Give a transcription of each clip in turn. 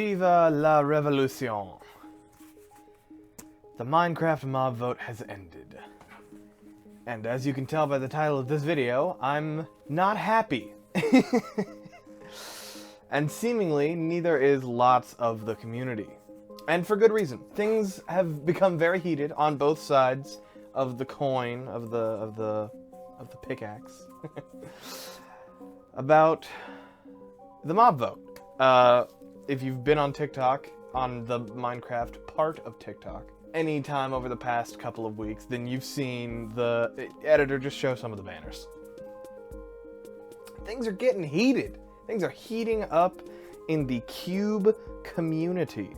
Viva la revolution! The Minecraft mob vote has ended. And as you can tell by the title of this video, I'm not happy. And seemingly, neither is lots of the community. And for good reason. Things have become very heated on both sides of the coin, of the pickaxe. About the mob vote. If you've been on TikTok, on the Minecraft part of TikTok, any time over the past couple of weeks, then you've seen the editor just show some of the banners. Things are getting heated. Things are heating up in the Cube community.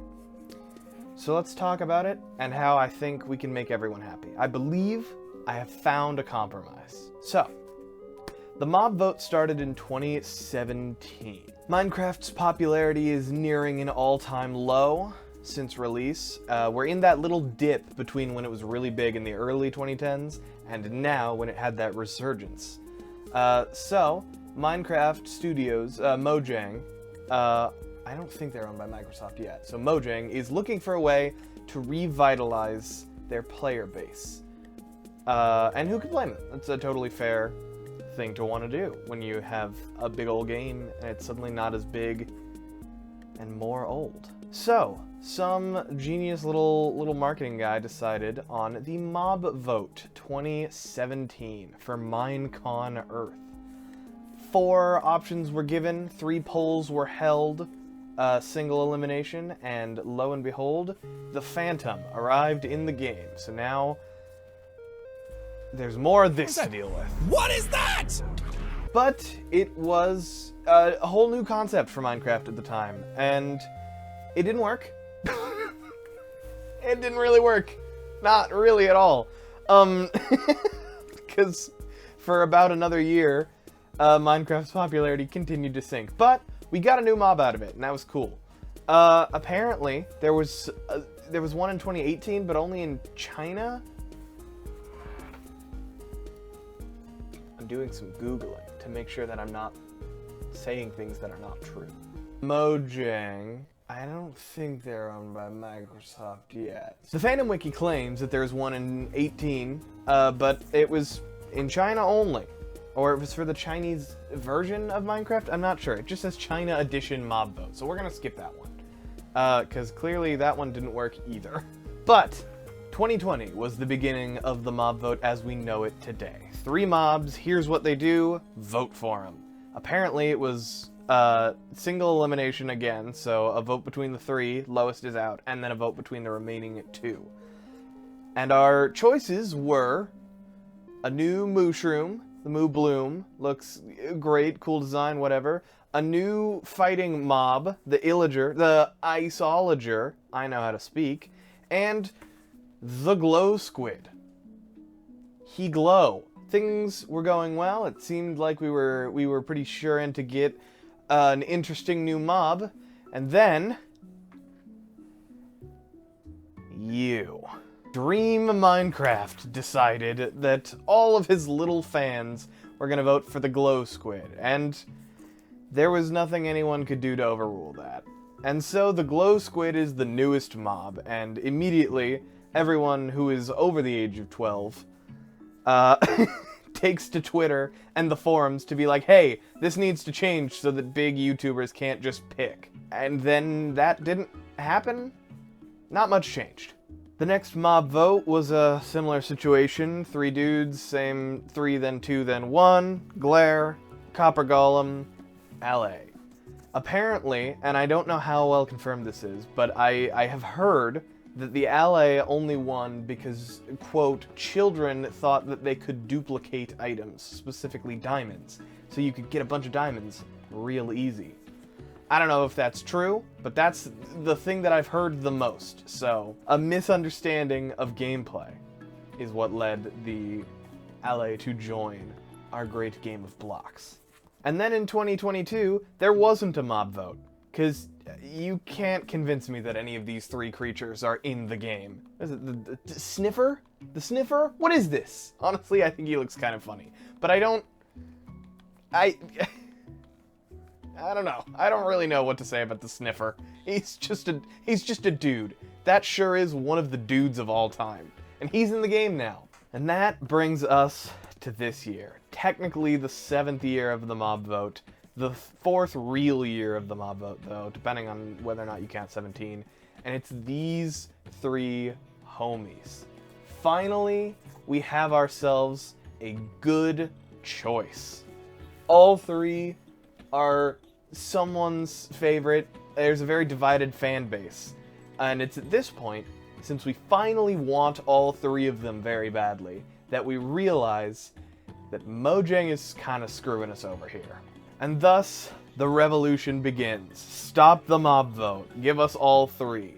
So let's talk about it and how I think we can make everyone happy. I believe I have found a compromise. So, the mob vote started in 2017. Minecraft's popularity is nearing an all-time low since release. We're in that little dip between when it was really big in the early 2010s and now when it had that resurgence. So, Minecraft Studios, Mojang, I don't think they're owned by Microsoft yet, so Mojang is looking for a way to revitalize their player base. And who can blame them? It's a totally fair thing to want to do when you have a big old game and it's suddenly not as big and more old. So, some genius little marketing guy decided on the Mob Vote 2017 for Minecon Earth. 4 options were given, 3 polls were held, single elimination, and lo and behold, the Phantom arrived in the game. So now, there's more of this to deal with. What is that? But it was a whole new concept for Minecraft at the time, and it didn't work. It didn't really work. Not really at all. Because for about another year, Minecraft's popularity continued to sink. But we got a new mob out of it, and that was cool. Apparently, there was one in 2018, but only in China. I'm doing some Googling to make sure that I'm not saying things that are not true. Mojang, I don't think they're owned by Microsoft yet. The Phantom Wiki claims that there's one in 18, but it was in China only. Or it was for the Chinese version of Minecraft? I'm not sure. It just says China Edition Mob Vote, so we're gonna skip that one. Because clearly that one didn't work either. But 2020 was the beginning of the mob vote as we know it today. 3 mobs, here's what they do, vote for them. Apparently it was single elimination again, so a vote between the 3, lowest is out, and then a vote between the remaining 2. And our choices were a new mushroom, the Moo Bloom, looks great, cool design, whatever. A new fighting mob, the Illager, the Iceologer, I know how to speak, and the Glow Squid. He glow. Things were going well. It seemed like we were pretty sure in to get an interesting new mob, and then you. Dream Minecraft decided that all of his little fans were gonna vote for the Glow Squid, and there was nothing anyone could do to overrule that. And so the Glow Squid is the newest mob, and immediately everyone who is over the age of 12 takes to Twitter and the forums to be like, hey, this needs to change so that big YouTubers can't just pick. And then that didn't happen. Not much changed. The next mob vote was a similar situation. 3 dudes, same 3, then 2, then 1. Glare, Copper Golem, LA. Apparently, and I don't know how well confirmed this is, but I have heard that the LA only won because, quote, children thought that they could duplicate items, specifically diamonds. So you could get a bunch of diamonds real easy. I don't know if that's true, but that's the thing that I've heard the most. So, a misunderstanding of gameplay is what led the LA to join our great game of blocks. And then in 2022, there wasn't a mob vote, because you can't convince me that any of these 3 creatures are in the game. Is it the Sniffer? The Sniffer? What is this? Honestly, I think he looks kind of funny. But I don't know. I don't really know what to say about the sniffer. He's just a dude. That sure is one of the dudes of all time. And he's in the game now. And that brings us to this year. Technically the 7th year of the mob vote. The 4th real year of the mob vote, though, depending on whether or not you count 17. And it's these 3 homies. Finally, we have ourselves a good choice. All 3 are someone's favorite. There's a very divided fan base. And it's at this point, since we finally want all 3 of them very badly, that we realize that Mojang is kind of screwing us over here. And thus, the revolution begins. Stop the mob vote. Give us all 3.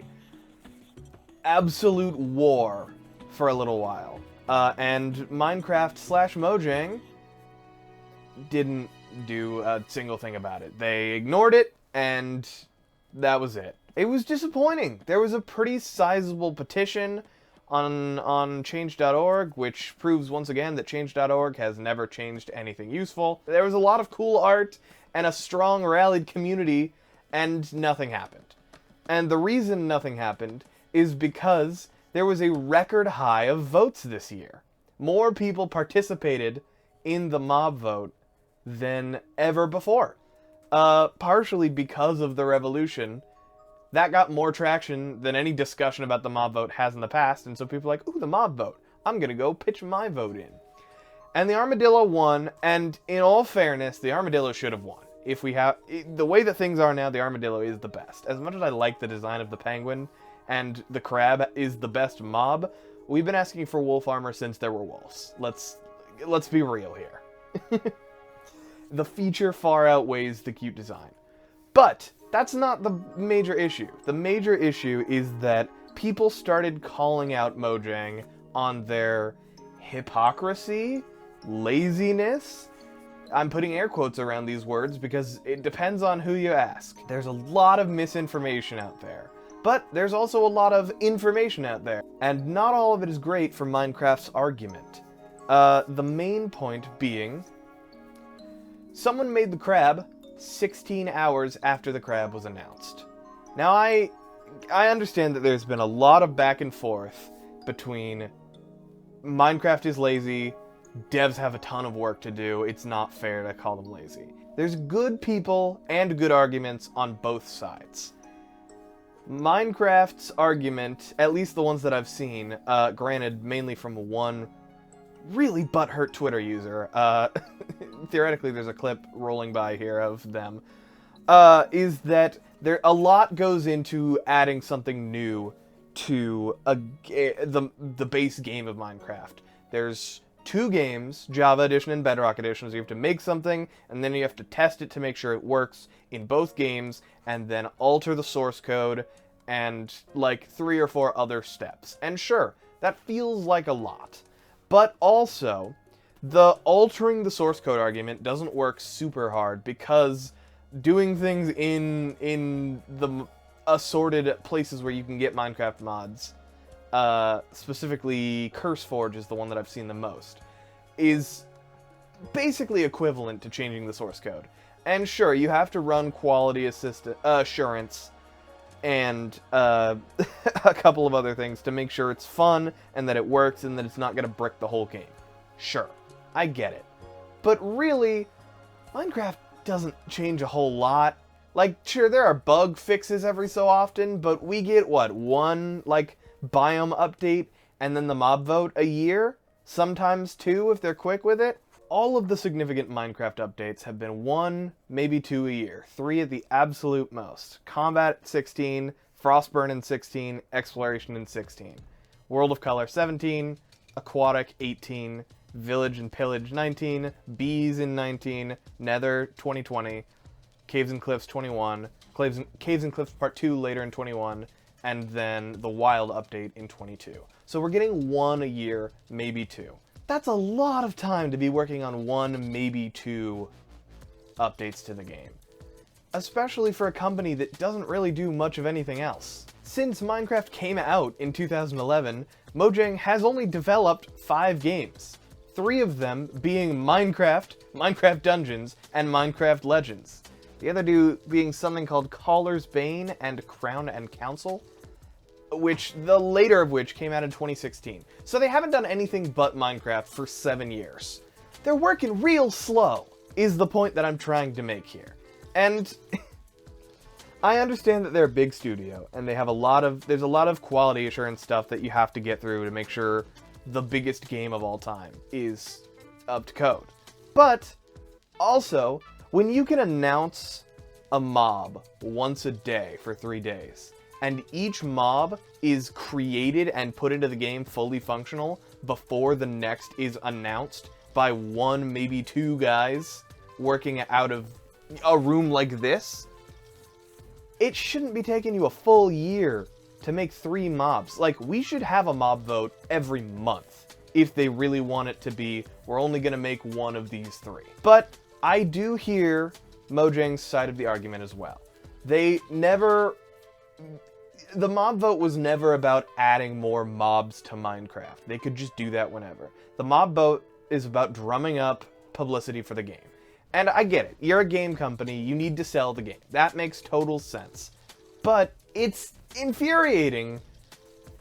Absolute war for a little while. And Minecraft/Mojang didn't do a single thing about it. They ignored it, and that was it. It was disappointing. There was a pretty sizable petition on change.org, which proves once again that change.org has never changed anything useful. There was a lot of cool art and a strong rallied community, and nothing happened. And the reason nothing happened is because there was a record high of votes this year. More people participated in the mob vote than ever before. Partially because of the revolution. That got more traction than any discussion about the mob vote has in the past, and so people are like, ooh, the mob vote. I'm gonna go pitch my vote in. And the Armadillo won, and in all fairness, the Armadillo should have won. If we have... The way that things are now, the Armadillo is the best. As much as I like the design of the penguin, and the crab is the best mob, we've been asking for wolf armor since there were wolves. Let's be real here. The feature far outweighs the cute design. But that's not the major issue. The major issue is that people started calling out Mojang on their hypocrisy, laziness. I'm putting air quotes around these words because it depends on who you ask. There's a lot of misinformation out there. But there's also a lot of information out there. And not all of it is great for Minecraft's argument. The main point being, someone made the crab 16 hours after the crab was announced. Now, I understand that there's been a lot of back and forth between Minecraft is lazy, devs have a ton of work to do, it's not fair to call them lazy. There's good people and good arguments on both sides. Minecraft's argument, at least the ones that I've seen, granted mainly from one really butthurt Twitter user, theoretically there's a clip rolling by here of them, is that a lot goes into adding something new to the base game of Minecraft. There's 2 games, Java Edition and Bedrock Edition, so you have to make something, and then you have to test it to make sure it works in both games, and then alter the source code, and like 3 or 4 other steps. And sure, that feels like a lot. But also, the altering the source code argument doesn't work super hard because doing things in the assorted places where you can get Minecraft mods, specifically CurseForge is the one that I've seen the most, is basically equivalent to changing the source code. And sure, you have to run quality assurance and a couple of other things to make sure it's fun and that it works and that it's not going to brick the whole game. Sure, I get it. But really, Minecraft doesn't change a whole lot. Like, sure, there are bug fixes every so often, but we get, what, one, like, biome update and then the mob vote a year? Sometimes 2 if they're quick with it? All of the significant Minecraft updates have been 1, maybe 2 a year. 3 at the absolute most. Combat 16, Frostburn in 16, Exploration in 16. World of Color 17, Aquatic 18, Village and Pillage 19, Bees in 19, Nether 2020, Caves and Cliffs 21, Caves and Cliffs Part 2 later in 21, and then the Wild update in 22. So we're getting 1 a year, maybe 2. That's a lot of time to be working on 1, maybe 2 updates to the game. Especially for a company that doesn't really do much of anything else. Since Minecraft came out in 2011, Mojang has only developed 5 games. 3 of them being Minecraft, Minecraft Dungeons, and Minecraft Legends. The other two being something called Caller's Bane and Crown and Council, which the later of which came out in 2016. So they haven't done anything but Minecraft for 7 years. They're working real slow, is the point that I'm trying to make here. And I understand that they're a big studio, and they have there's a lot of quality assurance stuff that you have to get through to make sure the biggest game of all time is up to code. But also, when you can announce a mob once a day for 3 days, and each mob is created and put into the game fully functional before the next is announced by 1, maybe 2 guys working out of a room like this, it shouldn't be taking you a full year to make 3 mobs. Like, we should have a mob vote every month if they really want it to be, we're only going to make 1 of these 3. But I do hear Mojang's side of the argument as well. The mob vote was never about adding more mobs to Minecraft. They could just do that whenever. The mob vote is about drumming up publicity for the game. And I get it. You're a game company. You need to sell the game. That makes total sense. But it's infuriating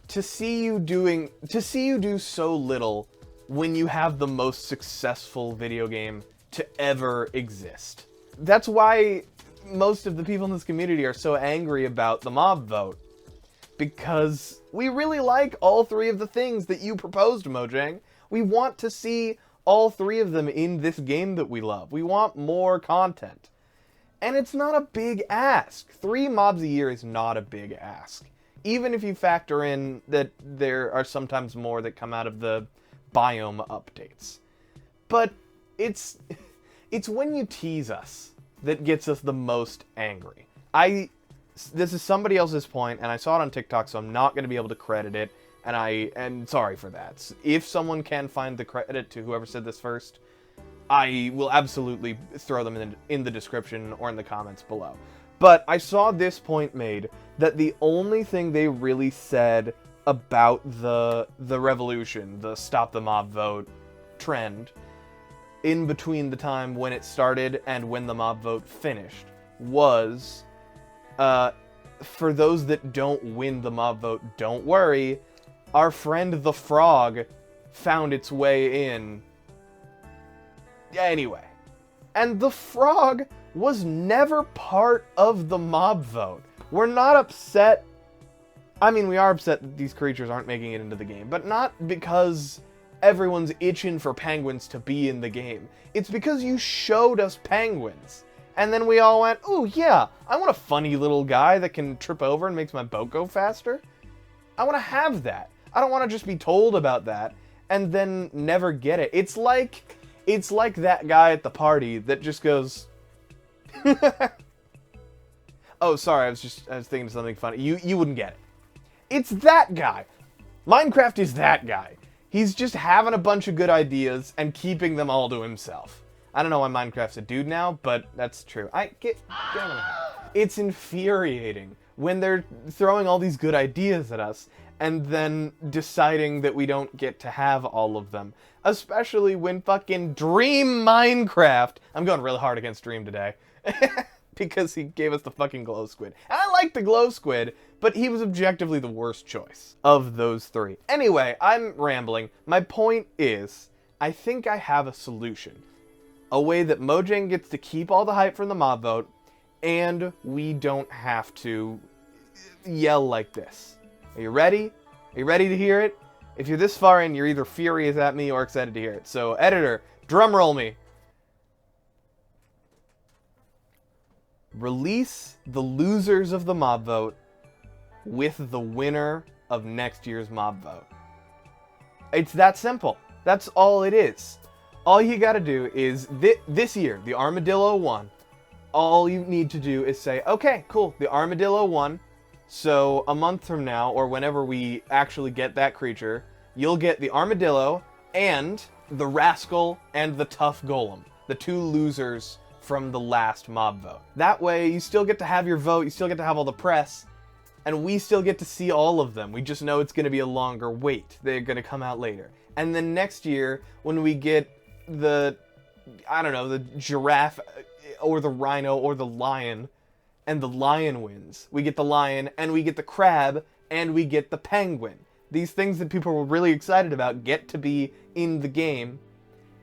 to see you do so little when you have the most successful video game to ever exist. That's why most of the people in this community are so angry about the mob vote. Because we really like all 3 of the things that you proposed, Mojang. We want to see all 3 of them in this game that we love. We want more content. And it's not a big ask. 3 mobs a year is not a big ask. Even if you factor in that there are sometimes more that come out of the biome updates. But it's when you tease us that gets us the most angry. This is somebody else's point, and I saw it on TikTok, so I'm not going to be able to credit it. And sorry for that. If someone can find the credit to whoever said this first, I will absolutely throw them in the description or in the comments below. But I saw this point made, that the only thing they really said about the revolution, the stop the mob vote trend, in between the time when it started and when the mob vote finished, was, for those that don't win the mob vote, don't worry, our friend the frog found its way in. Anyway. And the frog was never part of the mob vote. We're not upset. I mean, we are upset that these creatures aren't making it into the game, but not because everyone's itching for penguins to be in the game. It's because you showed us penguins. And then we all went, ooh, yeah, I want a funny little guy that can trip over and makes my boat go faster. I want to have that. I don't want to just be told about that and then never get it. It's like that guy at the party that just goes, oh, sorry, I was thinking of something funny. You wouldn't get it. It's that guy. Minecraft is that guy. He's just having a bunch of good ideas and keeping them all to himself. I don't know why Minecraft's a dude now, but that's true. It's infuriating when they're throwing all these good ideas at us and then deciding that we don't get to have all of them. Especially when fucking Dream Minecraft... I'm going really hard against Dream today. Because he gave us the fucking glow squid. And I like the glow squid, but he was objectively the worst choice of those 3. Anyway, I'm rambling. My point is, I think I have a solution. A way that Mojang gets to keep all the hype from the mob vote, and we don't have to yell like this. Are you ready? Are you ready to hear it? If you're this far in, you're either furious at me or excited to hear it. So, editor, drum roll me. Release the losers of the mob vote with the winner of next year's mob vote. It's that simple. That's all it is. All you gotta do is, this year, the Armadillo won. All you need to do is say, okay, cool, the Armadillo won. So a month from now, or whenever we actually get that creature, you'll get the Armadillo and the Rascal and the Tough Golem. The 2 losers from the last mob vote. That way, you still get to have your vote, you still get to have all the press, and we still get to see all of them. We just know it's gonna be a longer wait. They're gonna come out later. And then next year, when we get the, I don't know, the giraffe or the rhino or the lion, and the lion wins. We get the lion, and we get the crab, and we get the penguin. These things that people were really excited about get to be in the game.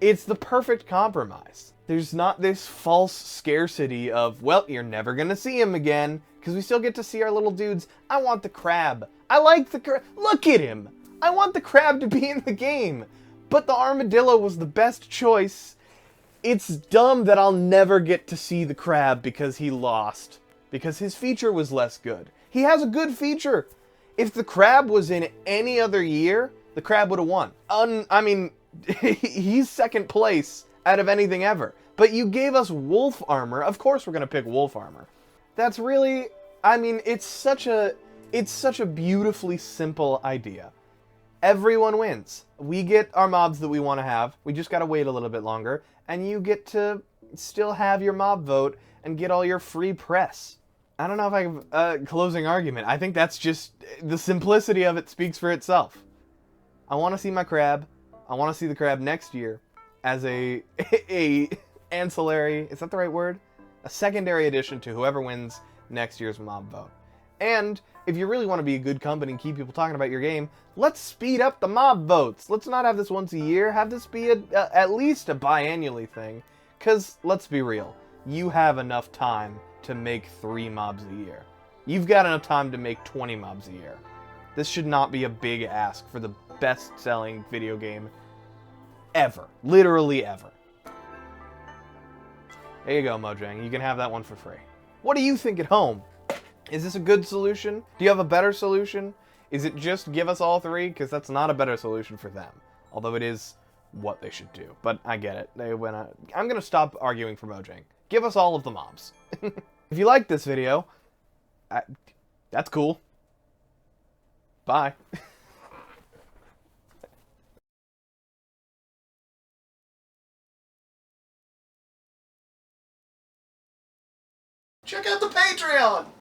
It's the perfect compromise. There's not this false scarcity of, well, you're never gonna see him again, because we still get to see our little dudes. I want the crab. I like the crab. Look at him. I want the crab to be in the game. But the armadillo was the best choice. It's dumb that I'll never get to see the crab because he lost. Because his feature was less good. He has a good feature. If the crab was in any other year, the crab would have won. I mean, he's second place out of anything ever. But you gave us wolf armor. Of course we're going to pick wolf armor. That's really, I mean, it's such a beautifully simple idea. Everyone wins. We get our mobs that we want to have. We just got to wait a little bit longer. And you get to still have your mob vote and get all your free press. I don't know if I have a closing argument. I think that's just, the simplicity of it speaks for itself. I want to see my crab. I want to see the crab next year as a ancillary, is that the right word? A secondary addition to whoever wins next year's mob vote. And if you really want to be a good company and keep people talking about your game, let's speed up the mob votes. Let's not have this once a year. Have this be at least a biannually thing. Because, let's be real, you have enough time to make 3 mobs a year. You've got enough time to make 20 mobs a year. This should not be a big ask for the best-selling video game ever. Literally ever. There you go, Mojang. You can have that one for free. What do you think at home? Is this a good solution? Do you have a better solution? Is it just give us all 3? Because that's not a better solution for them. Although it is what they should do. But I get it. I'm going to stop arguing for Mojang. Give us all of the mobs. If you liked this video, that's cool. Bye. Check out the Patreon!